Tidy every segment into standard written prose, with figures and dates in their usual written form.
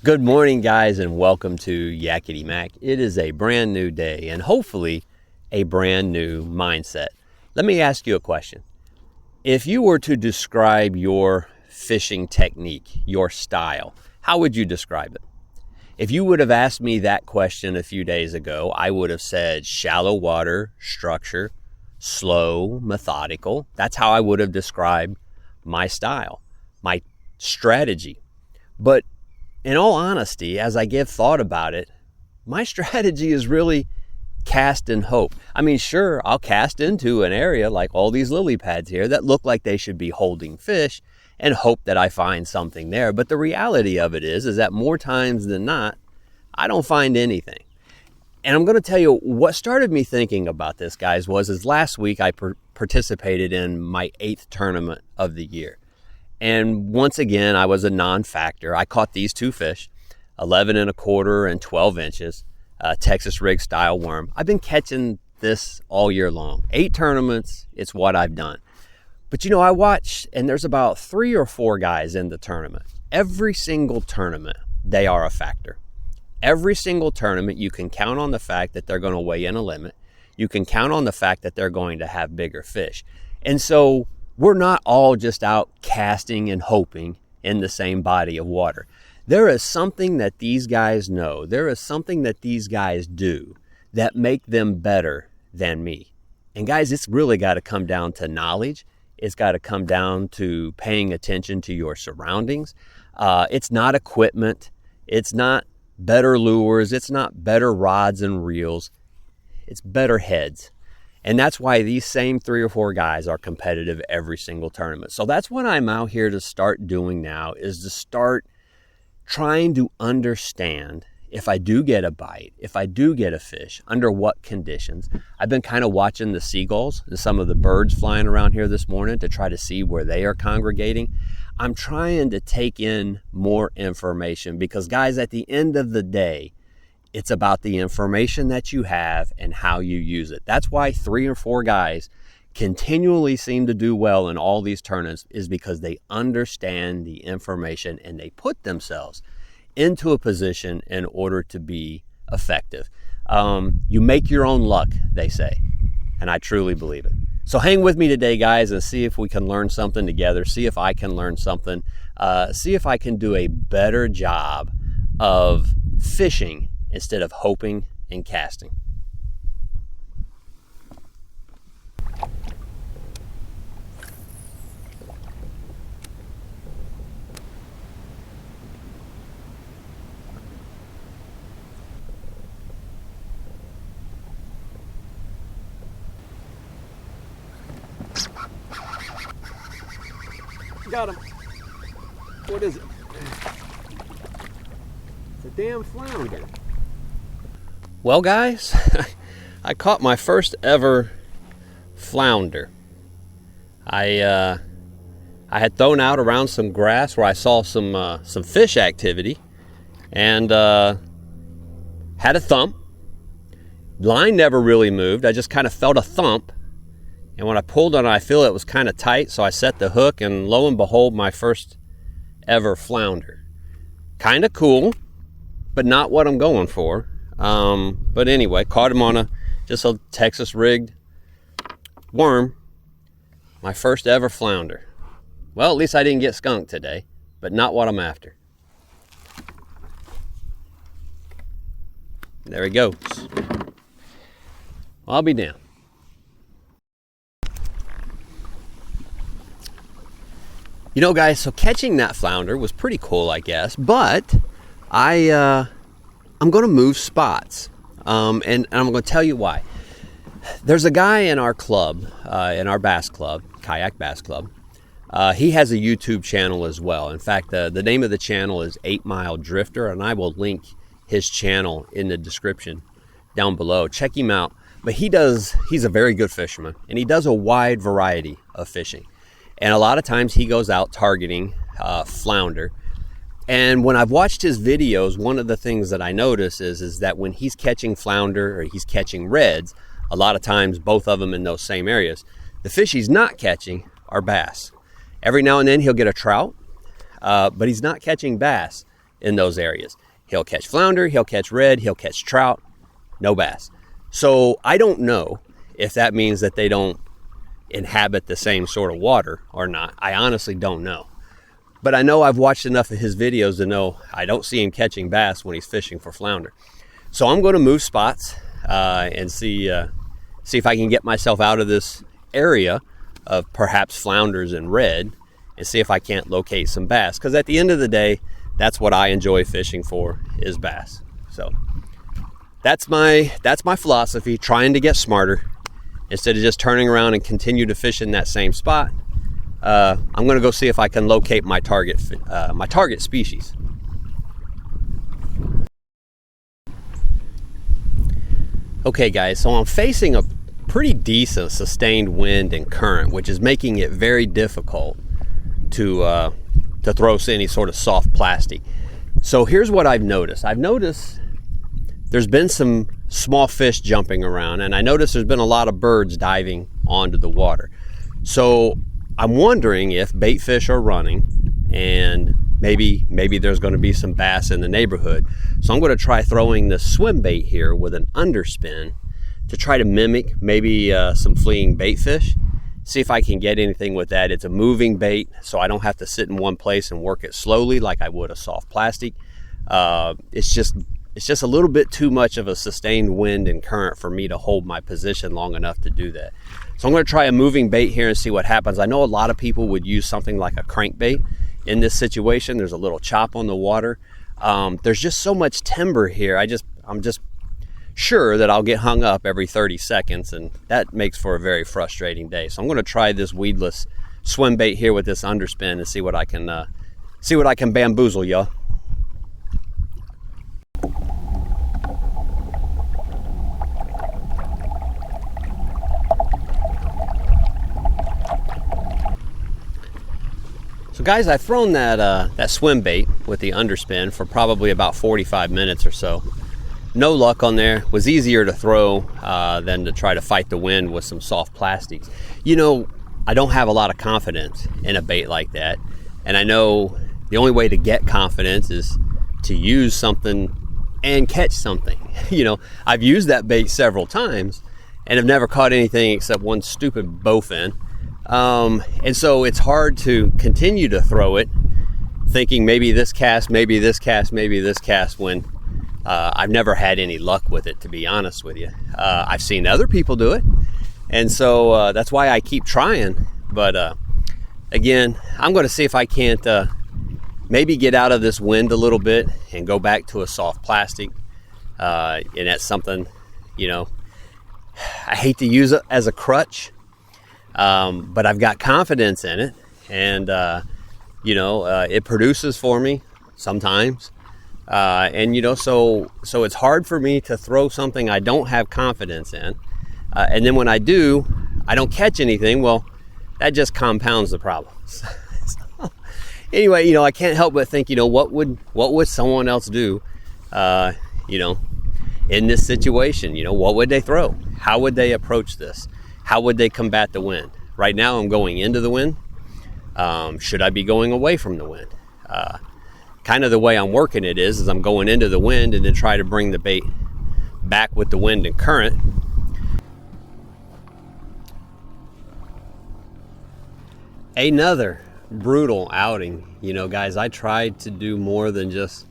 Good morning, guys, and welcome to Yakety Mac. It is a brand new day and hopefully a brand new mindset. Let me ask you a question. If you were to describe your fishing technique, your style, how would you describe it? If you would have asked me that question a few days ago, I would have said shallow water, structure, slow, methodical. That's how I would have described my style, my strategy. But in all honesty, as I give thought about it, my strategy is really cast and hope. I mean, sure, I'll cast into an area like all these lily pads here that look like they should be holding fish and hope that I find something there. But the reality of it is that more times than not, I don't find anything. And I'm going to tell you what started me thinking about this, guys, was last week I participated in my 8th tournament of the year. And once again, I was a non-factor. I caught these two fish, 11 1/4 and 12 inches, Texas rig style worm. I've been catching this all year long. 8 tournaments, it's what I've done. But I watched, and there's about 3 or 4 guys in the tournament. Every single tournament, they are a factor. Every single tournament, you can count on the fact that they're going to weigh in a limit. You can count on the fact that they're going to have bigger fish. And so we're not all just out casting and hoping in the same body of water. There is something that these guys know. There is something that these guys do that make them better than me. And guys, it's really got to come down to knowledge. It's got to come down to paying attention to your surroundings. It's not equipment. It's not better lures. It's not better rods and reels. It's better heads. And that's why these same 3 or 4 guys are competitive every single tournament. So that's what I'm out here to start doing now, is to start trying to understand if I do get a bite, if I do get a fish, under what conditions. I've been kind of watching the seagulls and some of the birds flying around here this morning to try to see where they are congregating. I'm trying to take in more information because, guys, at the end of the day, it's about the information that you have and how you use it. That's why 3 or 4 guys continually seem to do well in all these tournaments, is because they understand the information and they put themselves into a position in order to be effective. You make your own luck, they say, and I truly believe it. So hang with me today, guys, and see if we can learn something together. See if I can learn something. See if I can do a better job of fishing instead of hoping and casting. Got him. What is it? It's a damn flounder. Well, guys, I caught my first ever flounder. I had thrown out around some grass where I saw some fish activity, and had a thump. Line never really moved. I just kind of felt a thump, and when I pulled on it, I feel it was kind of tight, so I set the hook, and lo and behold, my first ever flounder. Kind of cool, but not what I'm going for. But anyway, caught him on just a Texas rigged worm. My first ever flounder. Well, at least I didn't get skunked today, but not what I'm after. There he goes. Well, I'll be down. Guys, so catching that flounder was pretty cool, I guess, but I'm going to move spots, and I'm going to tell you why. There's a guy in our club, in our bass club, Kayak Bass Club. He has a YouTube channel as well. In fact, the name of the channel is 8 Mile Drifter, and I will link his channel in the description down below. Check him out. But he's a very good fisherman, and he does a wide variety of fishing. And a lot of times he goes out targeting flounder. And when I've watched his videos, one of the things that I notice is that when he's catching flounder or he's catching reds, a lot of times both of them in those same areas, the fish he's not catching are bass. Every now and then he'll get a trout, but he's not catching bass. in those areas. He'll catch flounder, he'll catch red, he'll catch trout, no bass. So I don't know if that means that they don't inhabit the same sort of water or not. I honestly don't know. But I know I've watched enough of his videos to know I don't see him catching bass when he's fishing for flounder. So I'm going to move spots and see if I can get myself out of this area of perhaps flounders and red and see if I can't locate some bass. Because at the end of the day, that's what I enjoy fishing for, is bass. So that's my philosophy, trying to get smarter instead of just turning around and continue to fish in that same spot. I'm going to go see if I can locate my target species. Okay guys, so I'm facing a pretty decent sustained wind and current, which is making it very difficult to throw any sort of soft plastic. So here's what I've noticed. I've noticed there's been some small fish jumping around, and I noticed there's been a lot of birds diving onto the water. So I'm wondering if bait fish are running, and maybe there's going to be some bass in the neighborhood. So I'm going to try throwing the swim bait here with an underspin to try to mimic maybe some fleeing bait fish. See if I can get anything with that. It's a moving bait, so I don't have to sit in one place and work it slowly like I would a soft plastic. It's just a little bit too much of a sustained wind and current for me to hold my position long enough to do that. So I'm going to try a moving bait here and see what happens. I know a lot of people would use something like a crankbait in this situation. There's a little chop on the water. There's just so much timber here. I'm just sure that I'll get hung up every 30 seconds, and that makes for a very frustrating day. So I'm going to try this weedless swim bait here with this underspin and see what I can bamboozle, y'all. So guys, I've thrown that swim bait with the underspin for probably about 45 minutes or so. No luck on there. Was easier to throw than to try to fight the wind with some soft plastics. You know, I don't have a lot of confidence in a bait like that, and I know the only way to get confidence is to use something and catch something. You know, I've used that bait several times and have never caught anything except one stupid bowfin. And so it's hard to continue to throw it thinking maybe this cast, maybe this cast, maybe this cast, when I've never had any luck with it, to be honest with you. I've seen other people do it, and so that's why I keep trying. But again, I'm going to see if I can't maybe get out of this wind a little bit and go back to a soft plastic. And that's something, you know, I hate to use it as a crutch, but I've got confidence in it, and you know, it produces for me sometimes. And you know, so it's hard for me to throw something I don't have confidence in, and then when I do, I don't catch anything. Well, that just compounds the problem. So, anyway, you know, I can't help but think, you know, what would someone else do, you know, in this situation? You know, what would they throw? How would they approach this? How would they combat the wind? Right now, I'm going into the wind. Should I be going away from the wind? Kind of the way I'm working it is I'm going into the wind and then try to bring the bait back with the wind and current. Another brutal outing. You know, guys, I tried to do more than just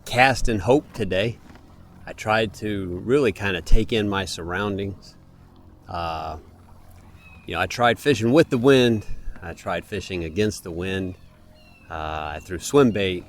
cast and hope today. I tried to really kind of take in my surroundings. You know, I tried fishing with the wind. I tried fishing against the wind. I threw swim bait,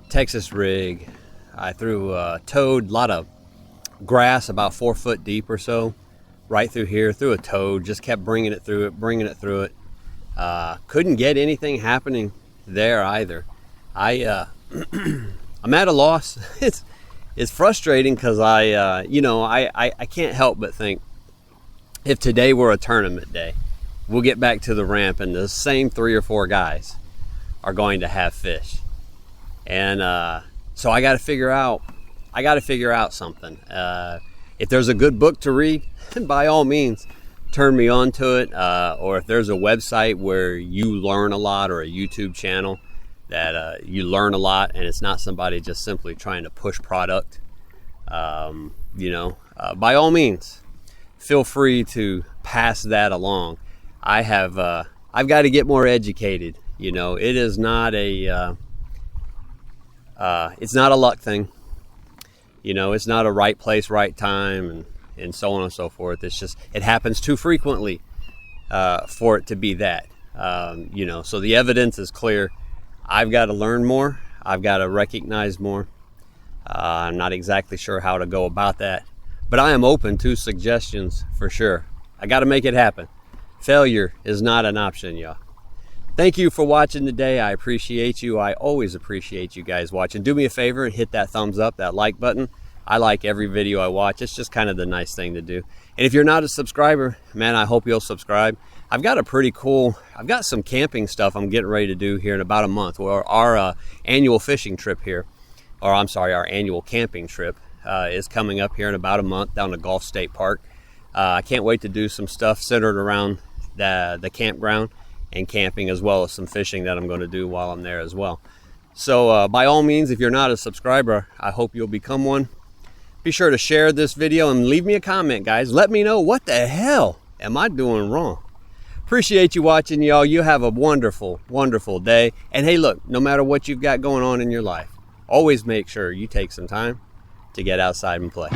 Texas rig. I threw toad, a lot of grass about 4 foot deep or so, right through here. Threw a toad, just kept bringing it through it. Couldn't get anything happening there either. I'm at a loss. It's frustrating because you know, I can't help but think, if today were a tournament day, we'll get back to the ramp and the same 3 or 4 guys are going to have fish. And so I got to figure out something. If there's a good book to read, by all means, turn me on to it. Or if there's a website where you learn a lot, or a YouTube channel, that you learn a lot, and it's not somebody just simply trying to push product. By all means, feel free to pass that along. I've got to get more educated. It is not it's not a luck thing. It's not a right place, right time, and so on and so forth. It's just, it happens too frequently for it to be that. So the evidence is clear. I've got to learn more. I've got to recognize more. I'm not exactly sure how to go about that, but I am open to suggestions for sure. I got to make it happen. Failure is not an option, y'all. Thank you for watching today. I appreciate you. I always appreciate you guys watching. Do me a favor and hit that thumbs up, that like button. I like every video I watch. It's just kind of the nice thing to do. And if you're not a subscriber, man, I hope you'll subscribe. I've got some camping stuff I'm getting ready to do here in about a month. Our annual fishing trip here, our annual camping trip is coming up here in about a month down to Gulf State Park. I can't wait to do some stuff centered around the campground and camping, as well as some fishing that I'm going to do while I'm there as well. So by all means, if you're not a subscriber, I hope you'll become one. Be sure to share this video and leave me a comment, guys. Let me know, what the hell am I doing wrong? Appreciate you watching, y'all. You have a wonderful, wonderful day. And hey, look, no matter what you've got going on in your life, always make sure you take some time to get outside and play.